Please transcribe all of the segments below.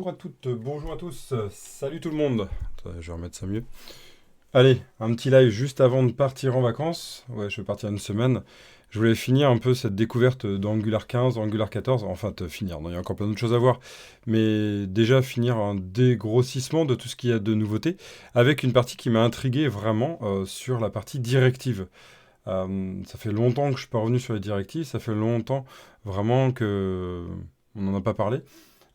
Bonjour à toutes, bonjour à tous, salut tout le monde. Attends, je vais remettre ça mieux. Allez, un petit live juste avant de partir en vacances. Ouais, je vais partir une semaine. Je voulais finir un peu cette découverte d'Angular 15, Angular 14. Enfin, finir, non, il y a encore plein d'autres choses à voir. Mais déjà finir un dégrossissement de tout ce qu'il y a de nouveautés, avec une partie qui m'a intrigué vraiment sur la partie directive. Ça fait longtemps que je suis pas revenu sur les directives, ça fait longtemps vraiment que on n'en a pas parlé.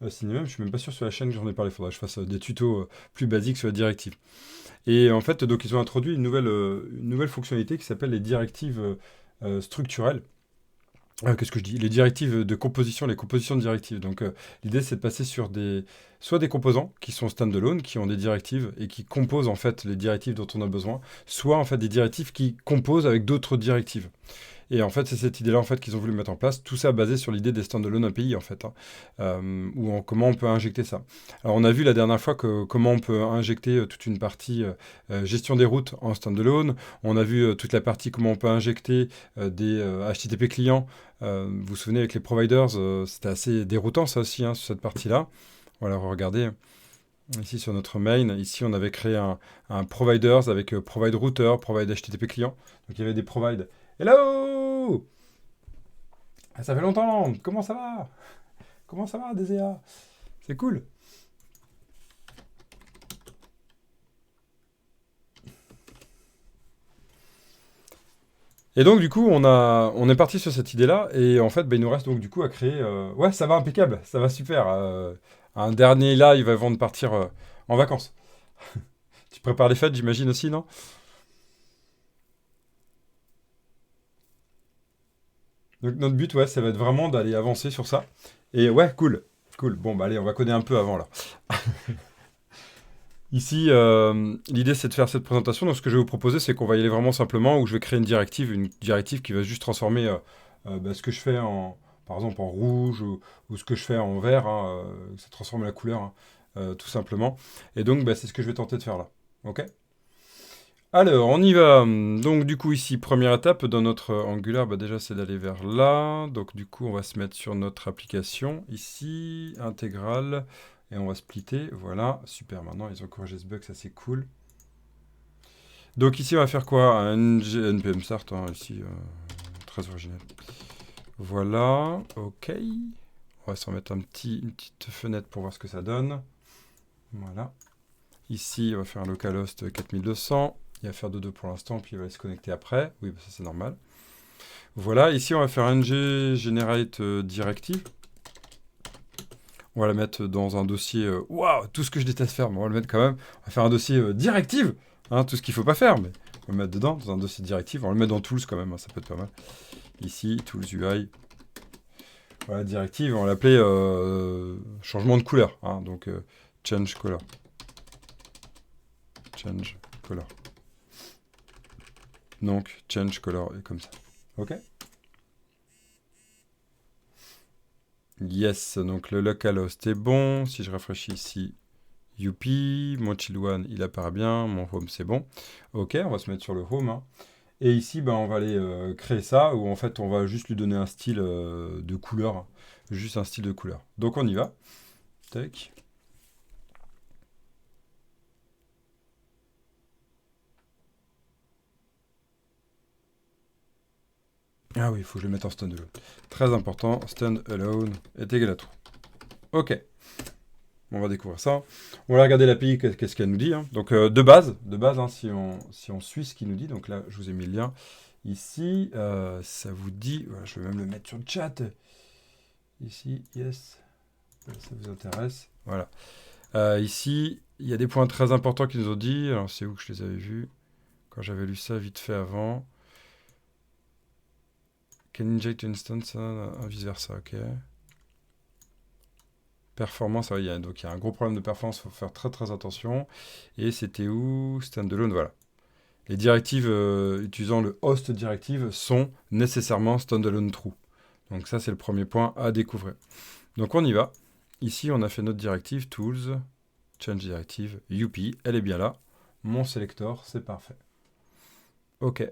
Ciné même, je suis même pas sûr sur la chaîne que j'en ai parlé. Il faudrait que je fasse des tutos plus basiques sur la directive. Et en fait, donc ils ont introduit une nouvelle fonctionnalité qui s'appelle les directives structurelles. Qu'est-ce que je dis? Les directives de composition, les compositions de directives. Donc l'idée c'est de passer sur soit des composants qui sont standalone, qui ont des directives et qui composent en fait les directives dont on a besoin, soit en fait des directives qui composent avec d'autres directives. Et en fait, c'est cette idée-là en fait qu'ils ont voulu mettre en place. Tout ça basé sur l'idée des standalone API en fait, hein, comment on peut injecter ça. Alors on a vu la dernière fois comment on peut injecter toute une partie gestion des routes en standalone. On a vu toute la partie comment on peut injecter des HTTP clients. Vous vous souvenez avec les providers, c'était assez déroutant ça aussi hein, sur cette partie-là. Voilà, regardez. Ici sur notre main, ici on avait créé un providers avec provide router, provide HTTP client. Donc il y avait des provide. Hello! Ah, ça fait longtemps! Comment ça va? Comment ça va, DZA? C'est cool! Et donc du coup, on est parti sur cette idée-là, et en fait, bah, il nous reste donc du coup à créer... Ouais, ça va impeccable, ça va super. Un dernier live avant de partir en vacances. Tu prépares les fêtes, j'imagine aussi, non? Donc notre but, ouais, ça va être vraiment d'aller avancer sur ça. Et ouais, cool. Cool. Bon, bah allez, on va coder un peu avant là. Ici, l'idée c'est de faire cette présentation. Donc ce que je vais vous proposer, c'est qu'on va y aller vraiment simplement, où je vais créer une directive qui va juste transformer bah, ce que je fais par exemple en rouge ou ce que je fais en vert. Hein, ça transforme la couleur, hein, tout simplement. Et donc bah, c'est ce que je vais tenter de faire là. Ok? Alors, on y va. Donc, du coup, ici, première étape dans notre Angular, bah, déjà, c'est d'aller vers là. Donc, du coup, on va se mettre sur notre application, ici, intégrale, et on va splitter. Voilà, super. Maintenant, ils ont corrigé ce bug, ça c'est cool. Donc, ici, on va faire quoi? Un npm start, hein, ici, très original. Voilà, ok. On va s'en mettre une petite fenêtre pour voir ce que ça donne. Voilà. Ici, on va faire un localhost 4200. Il va faire dodo pour l'instant, puis il va se connecter après. Oui, bah ça c'est normal. Voilà, ici on va faire ng generate directive. On va la mettre dans un dossier. Waouh, tout ce que je déteste faire, mais on va le mettre quand même. On va faire un dossier directive. Hein, tout ce qu'il ne faut pas faire, mais on va le mettre dedans, dans un dossier directive. On va le mettre dans tools quand même, hein, ça peut être pas mal. Ici, tools UI. Voilà, directive, on va l'appeler changement de couleur. Hein, donc change color. Change color. Donc change color est comme ça. Ok? Yes, donc le localhost est bon. Si je rafraîchis ici, youpi, mon chill one il apparaît bien, mon home c'est bon. Ok, on va se mettre sur le home, hein. Et ici, ben, on va aller créer ça, où en fait on va juste lui donner un style de couleur. Hein. Juste un style de couleur. Donc on y va. Tac. Ah oui, il faut que je le mette en standalone. Très important, standalone est égal à true. Ok. On va découvrir ça. On va regarder l'API, qu'est-ce qu'elle nous dit. Hein. Donc de base hein, si on suit ce qu'il nous dit, donc là je vous ai mis le lien ici, ça vous dit, voilà, je vais même le mettre sur le chat. Ici, yes, ça vous intéresse. Voilà. Ici, il y a des points très importants qu'ils nous ont dit. Alors c'est où que je les avais vus? Quand j'avais lu ça vite fait avant. Can inject instance, vice versa, ok. Performance, donc il y a un gros problème de performance, il faut faire très très attention. Et c'était où? Standalone, voilà. Les directives utilisant le host directive sont nécessairement standalone true. Donc ça, c'est le premier point à découvrir. Donc on y va. Ici, on a fait notre directive, tools, change directive, up, elle est bien là. Mon selector, c'est parfait. Ok.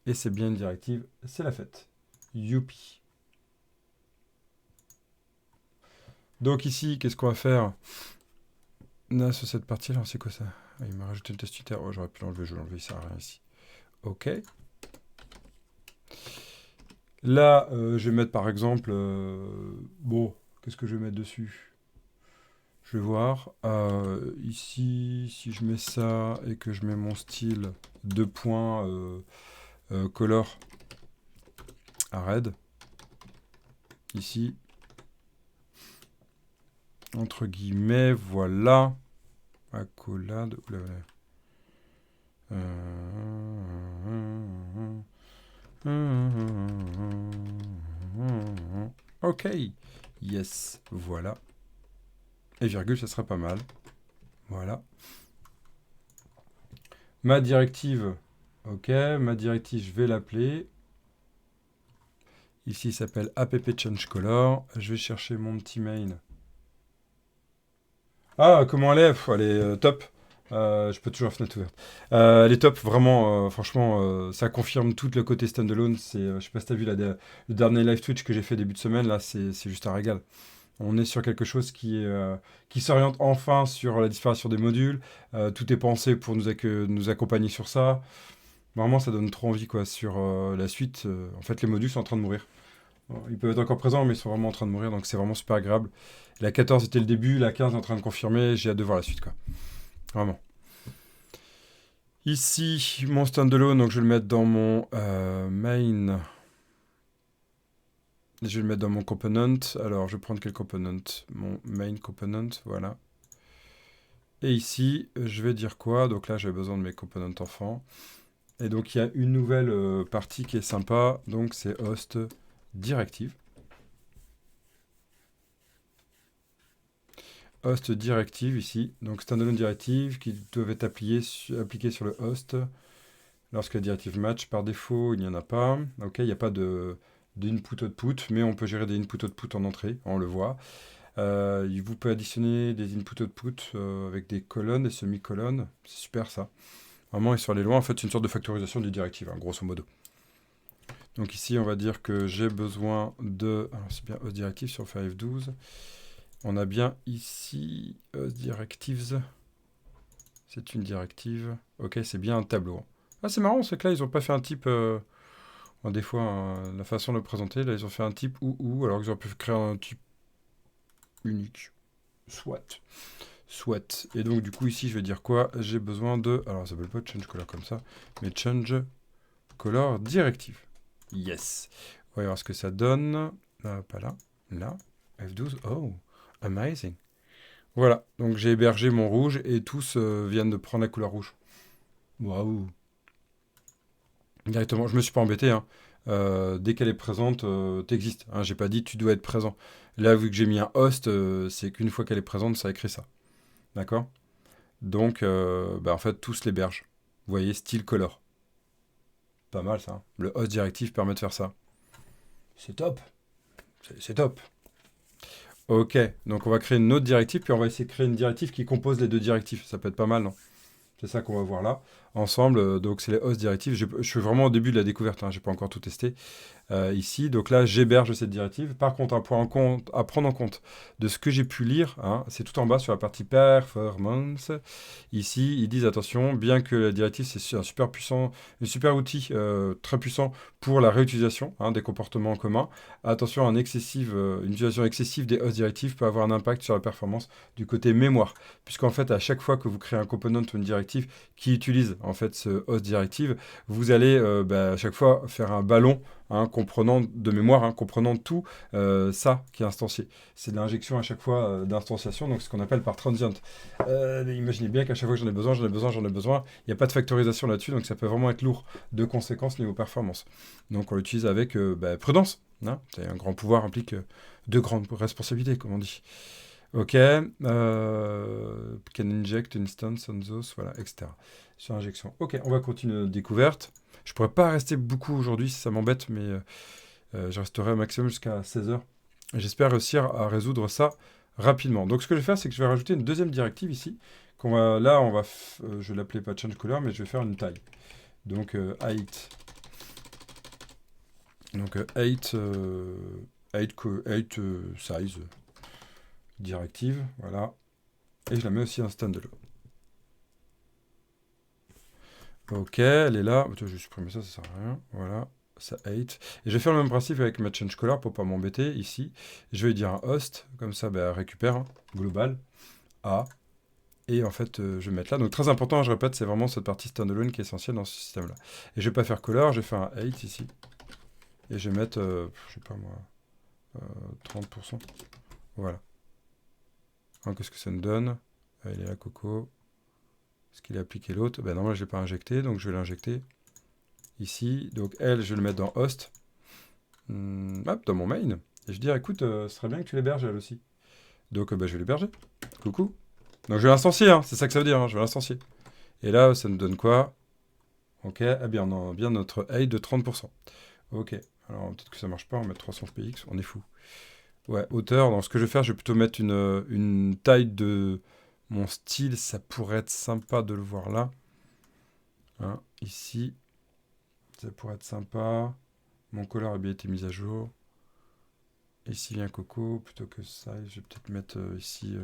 Et c'est bien une directive, c'est la fête. Youpi. Donc ici, qu'est-ce qu'on va faire? Là, sur cette partie-là, c'est quoi ça? Ah, il m'a rajouté une test Twitter. Oh, j'aurais pu l'enlever, je vais l'enlever, il sert à rien ici. Ok. Là, je vais mettre par exemple... bon, qu'est-ce que je vais mettre dessus? Je vais voir. Ici, si je mets ça et que je mets mon style de points color à red, ici, entre guillemets, voilà. Accolade. Oula, oula. Ok. Yes. Voilà. Et virgule, ça sera pas mal. Voilà. Ma directive. Ok. Ma directive, je vais l'appeler. Ici, il s'appelle app change color. Je vais chercher mon petit main. Ah, comment elle est? Pff, elle est top. Je peux toujours la fenêtre ouverte. Elle est top, vraiment. Franchement, ça confirme tout le côté standalone. Je sais pas si t'as vu le dernier live Twitch que j'ai fait début de semaine. Là, c'est juste un régal. On est sur quelque chose qui s'oriente enfin sur la disparition des modules. Tout est pensé pour nous accompagner sur ça. Vraiment, ça donne trop envie quoi. Sur la suite, en fait, les modules sont en train de mourir. Bon, ils peuvent être encore présents, mais ils sont vraiment en train de mourir, donc c'est vraiment super agréable. La 14 était le début, la 15 est en train de confirmer, j'ai hâte de voir la suite, quoi. Vraiment. Ici, mon standalone, donc je vais le mettre dans mon main. Je vais le mettre dans mon component. Alors, je vais prendre quel component? Mon main component, voilà. Et ici, je vais dire quoi? Donc là, j'ai besoin de mes components enfants. Et donc, il y a une nouvelle partie qui est sympa, donc c'est host directive. Host directive ici, donc standalone directive qui doivent être appliquées sur le host lorsque la directive match. Par défaut, il n'y en a pas. Ok, il n'y a pas d'input-output, mais on peut gérer des input-output en entrée, on le voit. Vous pouvez additionner des input-output avec des colonnes, des semi-colonnes. C'est super ça. Vraiment, et sur les loin, en fait, c'est une sorte de factorisation du directive, hein, grosso modo. Donc ici, on va dire que j'ai besoin de... Alors, c'est bien host directive sur F12. On a bien ici host directives. C'est une directive. Ok, c'est bien un tableau. Ah, c'est marrant, c'est que là, ils n'ont pas fait un type... des fois, la façon de le présenter, là, ils ont fait un type ou, alors qu'ils auraient pu créer un type unique. Soit. Soit. Et donc, du coup, ici, je vais dire quoi? J'ai besoin de... Alors, ça s'appelle pas change color comme ça, mais change color directive. Yes. On va voir ce que ça donne. Pas là. Là. F12. Oh, amazing. Voilà, donc j'ai hébergé mon rouge et tous viennent de prendre la couleur rouge. Waouh! Directement, je me suis pas embêté, hein. Dès qu'elle est présente, t'existes, hein. J'ai pas dit tu dois être présent. Là, vu que j'ai mis un host, c'est qu'une fois qu'elle est présente, ça écrit ça. D'accord? Donc, en fait, tous l'hébergent. Vous voyez, style color. Pas mal ça, hein. Le host directive permet de faire ça. C'est top. C'est top. Ok, donc on va créer une autre directive, puis on va essayer de créer une directive qui compose les deux directives. Ça peut être pas mal, non? C'est ça qu'on va voir là, ensemble. Donc, c'est les hosts directives. Je suis vraiment au début de la découverte, hein, je n'ai pas encore tout testé. Ici, donc là, j'héberge cette directive. Par contre, un point à prendre en compte de ce que j'ai pu lire, hein, c'est tout en bas sur la partie performance. Ici, ils disent attention, bien que la directive, c'est un super outil très puissant pour la réutilisation, hein, des comportements communs. Attention, une utilisation excessive des hosts directives peut avoir un impact sur la performance du côté mémoire, puisqu'en fait, à chaque fois que vous créez un component ou une directive qui utilise en fait ce host directive, vous allez à chaque fois faire un ballon, hein, comprenant de mémoire, hein, comprenant tout ça qui est instancié. C'est de l'injection à chaque fois d'instanciation, donc ce qu'on appelle par transient. Imaginez bien qu'à chaque fois que j'en ai besoin, il n'y a pas de factorisation là-dessus, donc ça peut vraiment être lourd de conséquences niveau performance. Donc on l'utilise avec prudence, hein. C'est un grand pouvoir implique de grandes responsabilités, comme on dit. Ok, can inject instance on those, voilà, etc. Sur injection. Ok, on va continuer notre découverte. Je pourrais pas rester beaucoup aujourd'hui, ça m'embête, mais je resterai au maximum jusqu'à 16h. J'espère réussir à résoudre ça rapidement. Donc ce que je vais faire, c'est que je vais rajouter une deuxième directive ici. Je vais l'appeler pas change color, mais je vais faire une taille. Donc height. Donc height size directive, voilà. Et je la mets aussi en standalone. Ok, elle est là. Je vais supprimer ça, ça sert à rien. Voilà, ça 8. Et je vais faire le même principe avec ma change color pour pas m'embêter ici. Je vais dire un host, comme ça, bah, récupère, hein, global, A. Et en fait, je vais mettre là. Donc très important, je répète, c'est vraiment cette partie standalone qui est essentielle dans ce système-là. Et je vais pas faire color, je vais faire un 8 ici. Et je vais mettre, je sais pas moi, 30%. Voilà. Alors, qu'est-ce que ça nous donne? Il est là, Coco. Est-ce qu'il a appliqué l'autre? Ben normalement, je ne l'ai pas injecté, donc je vais l'injecter ici. Donc elle, je vais le mettre dans host. Hop, dans mon main. Et je vais dire, écoute, ce serait bien que tu l'héberges elle aussi. Donc je vais l'héberger. Coucou. Donc je vais l'instancier, hein, c'est ça que ça veut dire, hein, je vais l'instancier. Et là, ça nous donne quoi? Ok, eh bien, on a bien notre aide de 30%. Ok, alors peut-être que ça marche pas, on va mettre 300 px, on est fou. Ouais, hauteur, dans ce que je vais faire, je vais plutôt mettre une taille de mon style, ça pourrait être sympa de le voir là. Hein, ici, ça pourrait être sympa. Mon color a bien été mis à jour. Ici, il y a un coco, plutôt que ça, je vais peut-être mettre ici,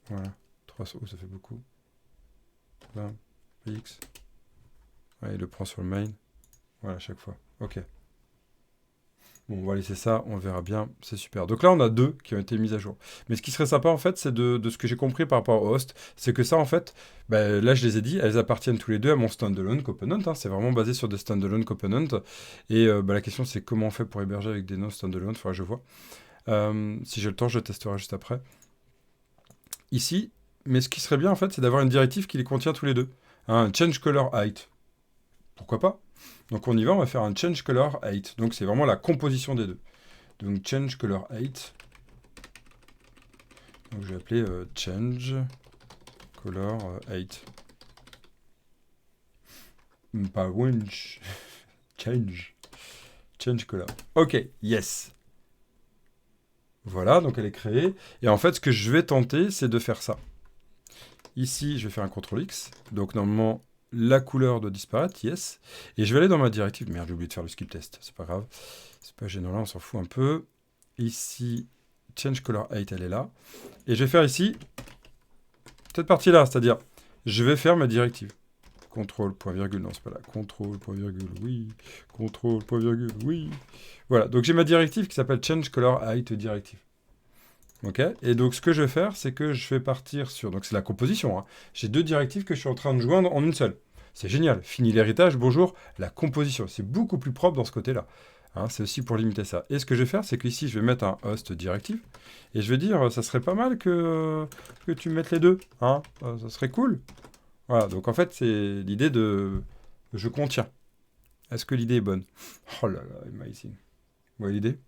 voilà, 300, oh, ça fait beaucoup. 20 px. Ouais, il le prend sur le main. Voilà, à chaque fois. Ok. Bon, on va laisser ça, on verra bien, c'est super. Donc là, on a deux qui ont été mises à jour. Mais ce qui serait sympa, en fait, c'est de ce que j'ai compris par rapport au host, c'est que ça, en fait, bah, là, je les ai dit, elles appartiennent tous les deux à mon standalone component. Hein, c'est vraiment basé sur des standalone components. Et bah, la question, c'est comment on fait pour héberger avec des non-standalone, il faudra que je vois. Si j'ai le temps, je testerai juste après. Ici, mais ce qui serait bien, en fait, c'est d'avoir une directive qui les contient tous les deux. Un change color height. Pourquoi pas? Donc on y va, on va faire un change color height. Donc c'est vraiment la composition des deux. Donc change color height. Donc je vais appeler change color height. Pas winch. Change. Change color. Ok, yes. Voilà, donc elle est créée. Et en fait, ce que je vais tenter, c'est de faire ça. Ici, je vais faire un CTRL X. Donc normalement, la couleur doit disparaître, yes. Et je vais aller dans ma directive. Merde, j'ai oublié de faire le skip test. C'est pas grave. C'est pas gênant là, on s'en fout un peu. Ici, change color height, elle est là. Et je vais faire ici, cette partie-là, c'est-à-dire, je vais faire ma directive. Contrôle, point virgule, non, c'est pas là. Contrôle, point virgule, oui. Contrôle, point virgule, oui. Voilà, donc j'ai ma directive qui s'appelle change color height directive. Ok. Et donc ce que je vais faire, c'est que je vais partir sur... Donc c'est la composition. Hein. J'ai deux directives que je suis en train de joindre en une seule. C'est génial. Fini l'héritage, bonjour. La composition. C'est beaucoup plus propre dans ce côté-là. Hein, c'est aussi pour limiter ça. Et ce que je vais faire, c'est qu'ici, je vais mettre un host directive. Et je vais dire, ça serait pas mal que tu mettes les deux. Hein, ça serait cool. Voilà, donc en fait, c'est l'idée de... Je contiens. Est-ce que l'idée est bonne? Oh là là, amazing. Vous voyez l'idée?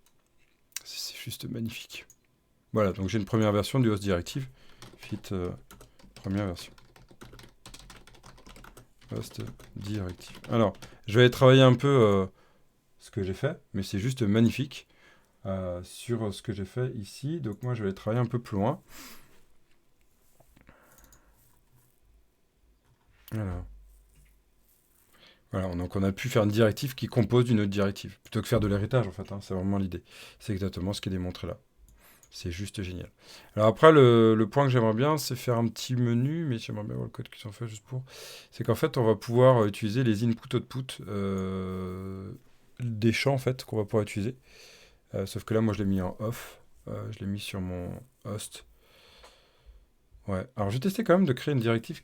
C'est juste magnifique. Voilà, donc j'ai une première version du host directive. Fit première version. Host directive. Alors, je vais travailler un peu ce que j'ai fait, mais c'est juste magnifique sur ce que j'ai fait ici. Donc moi, je vais travailler un peu plus loin. Alors. Voilà, donc on a pu faire une directive qui compose d'une autre directive, plutôt que faire de l'héritage en fait, hein, c'est vraiment l'idée. C'est exactement ce qui est démontré là. C'est juste génial. Alors après, le point que j'aimerais bien, c'est faire un petit menu, mais j'aimerais bien voir le code qu'ils ont fait juste pour. C'est qu'en fait, on va pouvoir utiliser les input-output des champs en fait qu'on va pouvoir utiliser. Sauf que là, moi, je l'ai mis en off. Je l'ai mis sur mon host. Ouais. Alors, j'ai testé quand même de créer une directive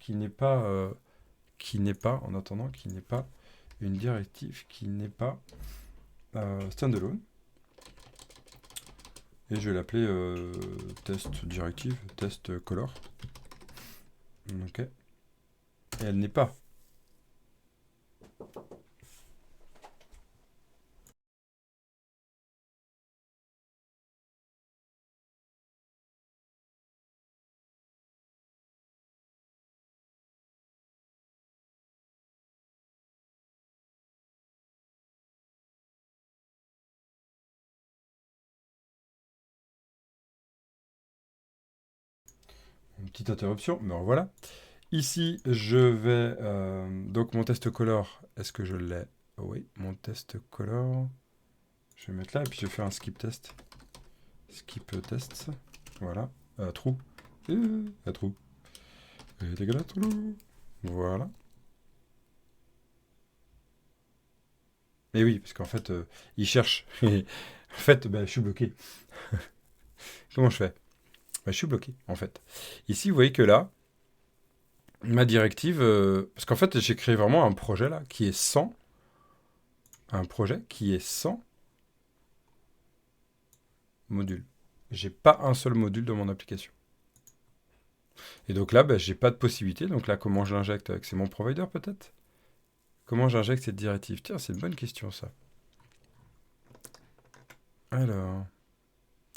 en attendant, qui n'est pas une directive qui n'est pas standalone. Et je vais l'appeler test directive, test color. Ok. Et elle n'est pas. Une petite interruption, mais voilà. Ici, je vais... donc mon test color, est-ce que je l'ai? Oui, mon test color. Je vais mettre là et puis je vais faire un skip test. Skip test. Voilà. Trou. Un trou. Et les gars, trou. Voilà. Et oui, parce qu'en fait, il cherche. Et en fait, bah, je suis bloqué. Comment je fais? Bah, je suis bloqué, en fait. Ici, vous voyez que là, ma directive... parce qu'en fait, j'ai créé vraiment un projet, là, qui est sans... Un projet qui est sans module. J'ai pas un seul module dans mon application. Et donc là, bah, j'ai pas de possibilité. Donc là, comment je l'injecte avec... C'est mon provider, peut-être? Comment j'injecte cette directive? Tiens, c'est une bonne question, ça. Alors,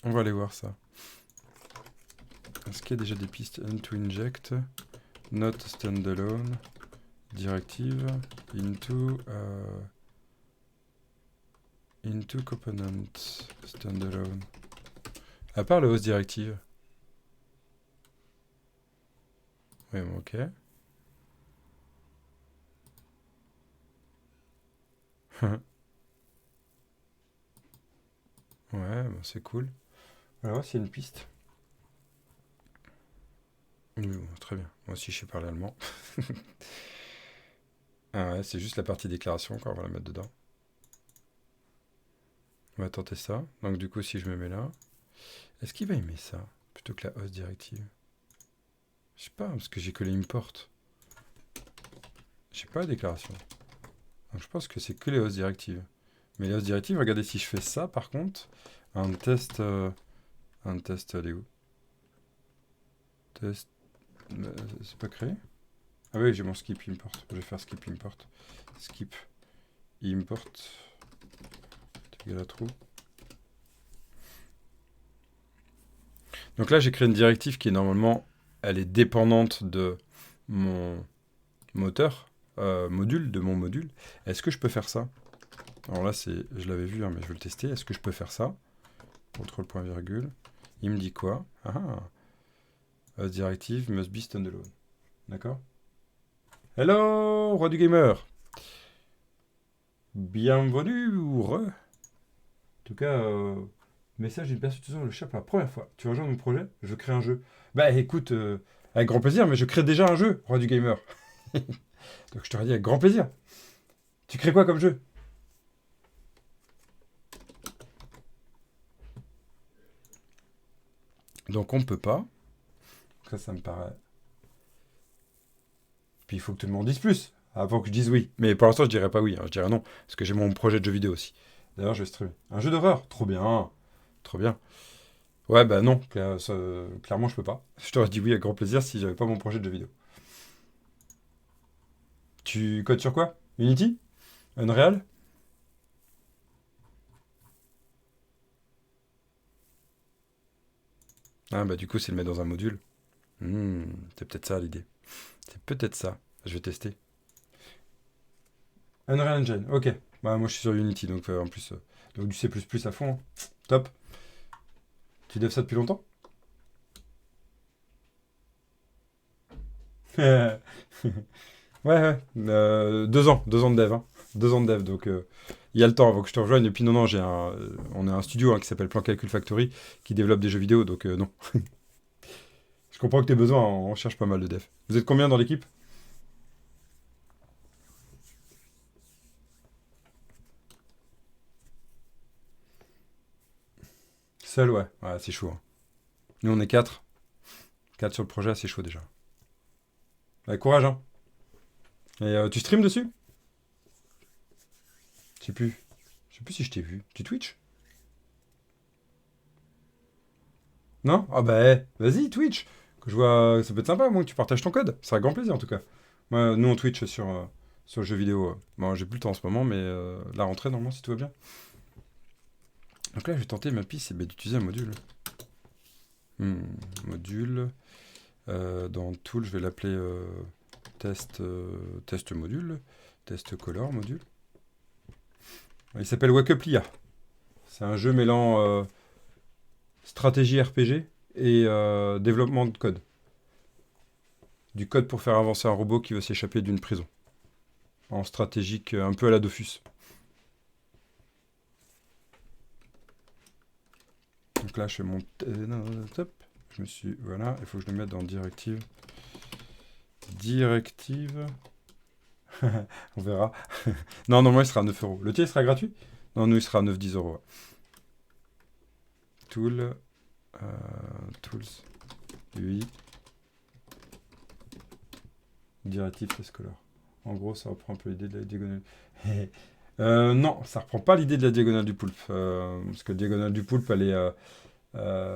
on va aller voir ça. Est-ce qu'il y a déjà des pistes? To inject, not standalone, directive, into component, standalone. À part le host directive. Oui, bon, ok. Ouais, bon, c'est cool. Alors, c'est une piste. Oui, bon, très bien. Moi aussi, je sais parler allemand. Ah ouais, c'est juste la partie déclaration, encore, on va la mettre dedans. On va tenter ça. Donc, du coup, si je me mets là, est-ce qu'il va aimer ça plutôt que la host directive? Je sais pas, parce que j'ai que les import. J'ai pas la déclaration. Donc, je pense que c'est que les host directives. Mais les host directives, regardez, si je fais ça, par contre, un test, elle est où? Test, c'est pas créé? Ah oui, j'ai mon skip import. Je vais faire skip import. Skip import. Égal à trou. Donc là, j'ai créé une directive qui est normalement, elle est dépendante de mon moteur, module, de mon module. Est-ce que je peux faire ça? Alors là, je l'avais vu, hein, mais je vais le tester. Est-ce que je peux faire ça? Contrôle point virgule. Il me dit quoi? Directive must be standalone. D'accord? Hello, roi du gamer! Bienvenue ou re? En tout cas, message d'une personne utilisant le chat pour la première fois. Tu rejoins mon projet? Je crée un jeu. Bah écoute, avec grand plaisir, mais je crée déjà un jeu, roi du gamer. Donc je t'aurais dit avec grand plaisir. Tu crées quoi comme jeu? Donc on ne peut pas. Ça me paraît. Puis il faut que tu m'en dises plus avant que je dise oui. Mais pour l'instant, je dirais pas oui, hein, je dirais non. Parce que j'ai mon projet de jeu vidéo aussi. D'ailleurs, je vais streamer. Un jeu d'horreur? Trop bien. Trop bien. Ouais, bah non, clairement, je peux pas. Je t'aurais dit oui avec grand plaisir si j'avais pas mon projet de jeu vidéo. Tu codes sur quoi? Unity? Unreal? Ah bah du coup, c'est le mettre dans un module. C'est peut-être ça l'idée. C'est peut-être ça. Je vais tester. Unreal Engine, ok. Bah moi je suis sur Unity, donc en plus, donc du C++ à fond, hein. Top. Tu devs ça depuis longtemps? Ouais, ouais. 2 ans de dev, hein. 2 ans de dev, donc il y a le temps avant que je te rejoigne. Et puis non, non, on a un studio, hein, qui s'appelle Plan Calcul Factory qui développe des jeux vidéo, donc non. Je comprends que tes besoins, on cherche pas mal de devs. Vous êtes combien dans l'équipe? Seul, ouais. Ouais, c'est chaud, hein. Nous on est 4. 4 sur le projet, c'est chaud déjà. Ouais, courage, hein. Et tu stream dessus? Je sais plus. Je sais plus si je t'ai vu. Tu Twitch? Non? Ah bah, vas-y, Twitch. Que je vois, ça peut être sympa, moi, que tu partages ton code. Ça sera grand plaisir, en tout cas. Moi, nous, on Twitch sur le jeu vidéo. Bon, j'ai plus le temps en ce moment, mais la rentrée, normalement, si tout va bien. Donc là, je vais tenter ma piste, c'est d'utiliser un module. Module. Dans Tool, je vais l'appeler test module. Test color module. Il s'appelle Wake Up l'IA. C'est un jeu mêlant stratégie RPG et développement de code. Du code pour faire avancer un robot qui veut s'échapper d'une prison. En stratégique, un peu à la Dofus. Donc Donc là, je fais mon... top. Je me suis... Voilà, il faut que je le mette dans directive. Directive. On verra. Non, non, moi, il sera à 9 euros. Le tien, il sera gratuit? Non, nous, il sera à 9-10 euros. Ouais. Tool. Tools. UI. Directive test color. En gros, ça reprend un peu l'idée de la diagonale. Non, ça reprend pas l'idée de la diagonale du poulpe. Parce que la diagonale du poulpe, elle est...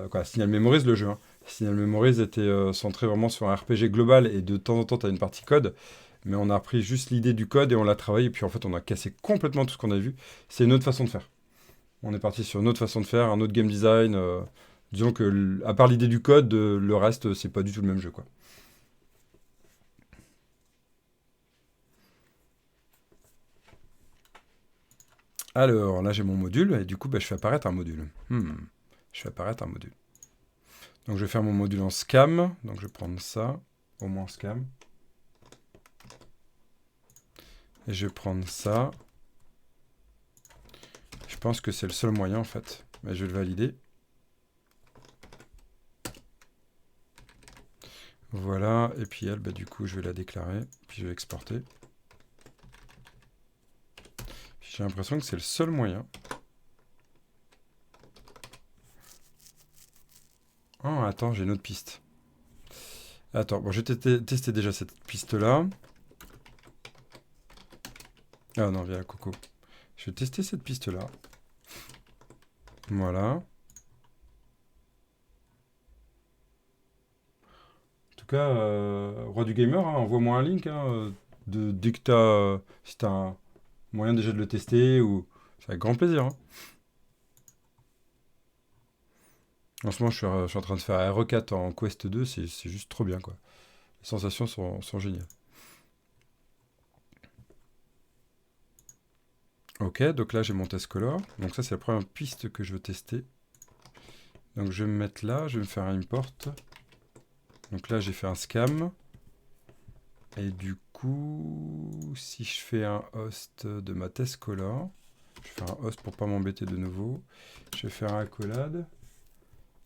quoi, Signal Memories, le jeu. Hein. Signal Memories était centré vraiment sur un RPG global et de temps en temps, tu as une partie code. Mais on a repris juste l'idée du code et on l'a travaillé. Et puis en fait, on a cassé complètement tout ce qu'on a vu. C'est une autre façon de faire. On est parti sur une autre façon de faire, un autre game design. Disons que, à part l'idée du code, le reste, c'est pas du tout le même jeu, quoi. Alors, là, j'ai mon module, et du coup, bah, je fais apparaître un module. Je fais apparaître un module. Donc, je vais faire mon module en scam. Donc, je vais prendre ça, au moins scam. Et je vais prendre ça. Je pense que c'est le seul moyen, en fait. Mais je vais le valider. Voilà, et puis elle, bah, du coup, je vais la déclarer, puis je vais exporter. J'ai l'impression que c'est le seul moyen. Oh, attends, j'ai une autre piste. Attends, bon, je vais tester déjà cette piste-là. Ah non, viens, Coco. Je vais tester cette piste-là. Voilà. En tout cas, Roi du Gamer, hein, envoie-moi un link. Hein, dès que si t'as un moyen déjà de le tester, ou... C'est avec grand plaisir. Hein. En ce moment, je suis en train de faire RE4 en Quest 2, c'est juste trop bien, quoi. Les sensations sont géniales. Ok, donc là, j'ai mon test color. Donc ça, c'est la première piste que je veux tester. Donc je vais me mettre là, je vais me faire un import. Donc là, j'ai fait un scam. Et du coup, si je fais un host de ma test color, je vais faire un host pour pas m'embêter de nouveau. Je vais faire un accolade.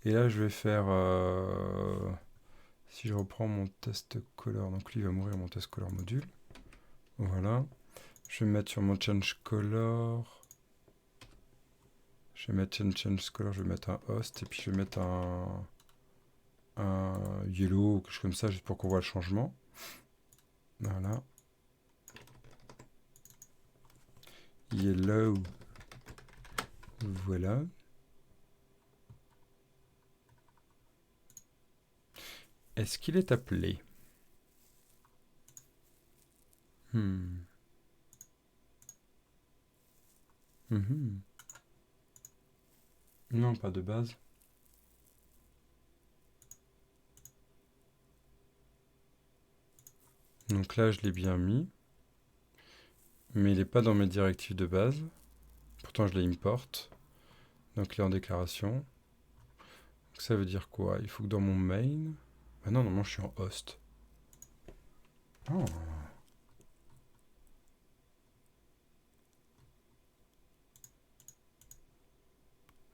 Et là, je vais faire... si je reprends mon test color, donc lui, il va mourir mon test color module. Voilà. Je vais me mettre sur mon change color. Je vais mettre change color, je vais mettre un host. Et puis je vais mettre un yellow, quelque chose comme ça, juste pour qu'on voit le changement. Voilà. Yellow. Voilà. Est-ce qu'il est appelé? Mhm. Non, pas de base. Donc là, je l'ai bien mis. Mais il n'est pas dans mes directives de base. Pourtant, je l'ai import. Donc il est en déclaration. Donc ça veut dire quoi? Il faut que dans mon main... Ah non, normalement, je suis en host. Oh.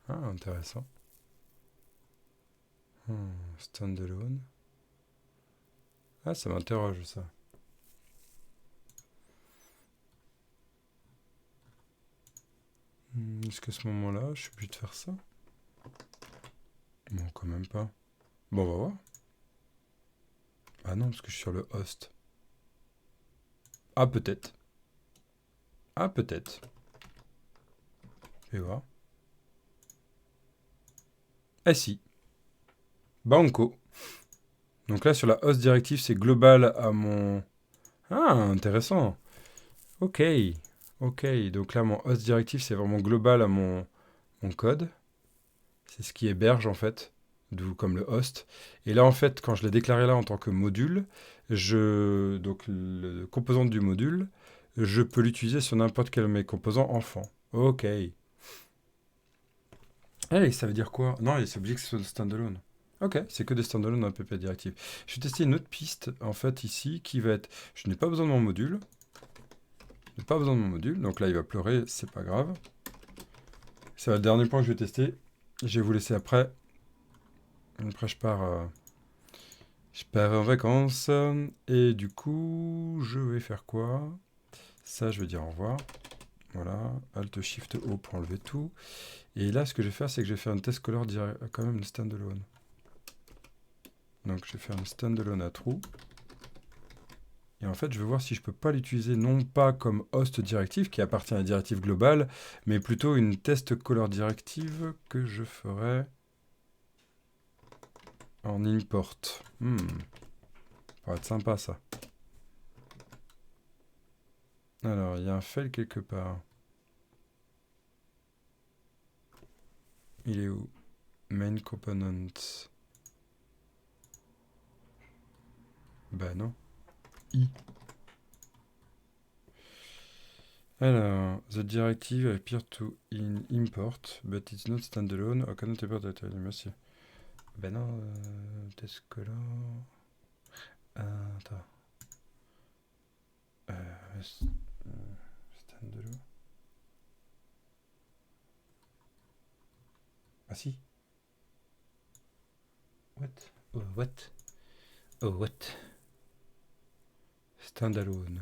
Ah, intéressant. Standalone. Ah, ça m'interroge, ça. Est-ce qu'à ce moment-là, je suis obligé de faire ça? Bon, quand même pas. Bon, on va voir. Ah non, parce que je suis sur le host. Ah, peut-être. Ah, peut-être. Je vais voir. Ah si. Banco. Donc là, sur la host directive, c'est global à mon... Ah, intéressant. Ok. Ok. Donc là, mon host directive, c'est vraiment global à mon code. C'est ce qui héberge, en fait. D'où comme le host. Et là, en fait, quand je l'ai déclaré là en tant que module, donc le composant du module, je peux l'utiliser sur n'importe quel de mes composants enfants. Ok. Eh, ça veut dire quoi? Non, c'est obligé que ce soit standalone. Ok, c'est que des standalone dans app directive. Je vais tester une autre piste, en fait, ici, qui va être... Je n'ai pas besoin de mon module. Je n'ai pas besoin de mon module, donc là, il va pleurer, c'est pas grave. C'est le dernier point que je vais tester. Je vais vous laisser après. Après, je pars en vacances. Et du coup, je vais faire quoi? Ça, je vais dire au revoir. Voilà. Alt Shift O pour enlever tout. Et là, ce que je vais faire, c'est que je vais faire une test color quand même une standalone. Donc, je vais faire une standalone à true. Et en fait, je vais voir si je peux pas l'utiliser non pas comme host directive qui appartient à la directive globale, mais plutôt une test color directive que je ferai en import. Ça va être sympa ça. Alors, il y a un fail quelque part. Il est où? Main component. Bah non. I. Alors, the directive appear to import, but it's not standalone. I cannot import data. Merci. Ben non, test color. Attends. Standalone. Ah si. What? Oh, what? Oh, what? Standalone.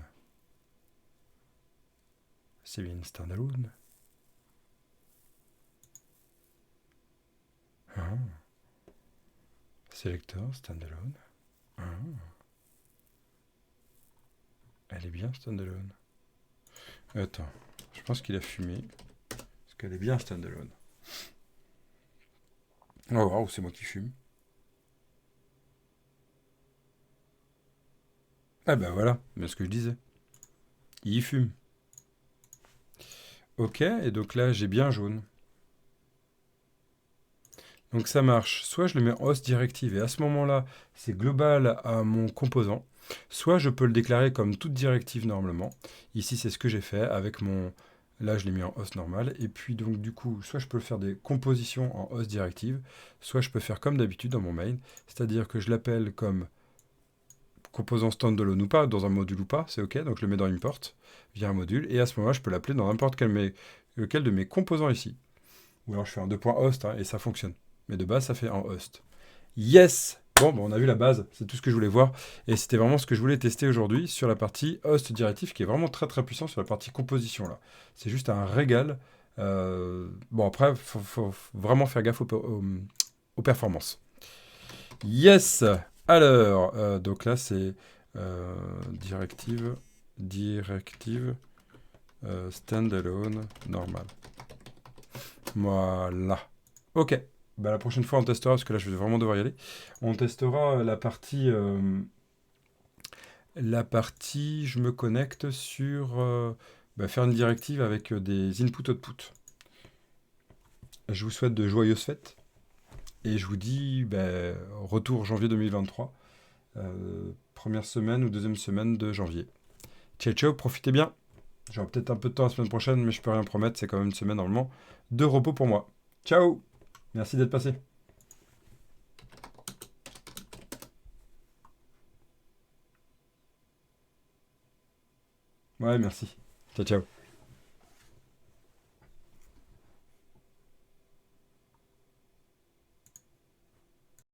C'est bien standalone. Ah. Selector, standalone. Ah. Elle est bien standalone. Attends, je pense qu'il a fumé. Parce qu'elle est bien standalone. Oh waouh, c'est moi qui fume. Ah bah voilà, bien ce que je disais. Il fume. Ok, et donc là j'ai bien jaune. Donc ça marche. Soit je le mets en host directive et à ce moment-là, c'est global à mon composant. Soit je peux le déclarer comme toute directive normalement. Ici, c'est ce que j'ai fait avec mon... Là, je l'ai mis en host normal. Et puis donc du coup, soit je peux faire des compositions en host directive, soit je peux faire comme d'habitude dans mon main. C'est-à-dire que je l'appelle comme composant standalone ou pas, dans un module ou pas, c'est ok. Donc je le mets dans import via un module. Et à ce moment-là, je peux l'appeler dans n'importe lequel de mes composants ici. Ou alors je fais un 2.host et ça fonctionne. Mais de base, ça fait un host. Yes! Bon, on a vu la base, c'est tout ce que je voulais voir. Et c'était vraiment ce que je voulais tester aujourd'hui sur la partie host directif, qui est vraiment très très puissant sur la partie composition là. C'est juste un régal. Bon, après, faut vraiment faire gaffe aux performances. Yes! Alors, donc là, c'est directive, standalone, normal. Voilà. Ok. Bah, la prochaine fois, on testera, parce que là, je vais vraiment devoir y aller. On testera je me connecte sur faire une directive avec des input-output. Je vous souhaite de joyeuses fêtes. Et je vous dis retour janvier 2023. Première semaine ou deuxième semaine de janvier. Ciao, ciao, profitez bien. J'aurai peut-être un peu de temps la semaine prochaine, mais je peux rien promettre. C'est quand même une semaine normalement de repos pour moi. Ciao! Merci d'être passé. Ouais, merci. Ciao, ciao.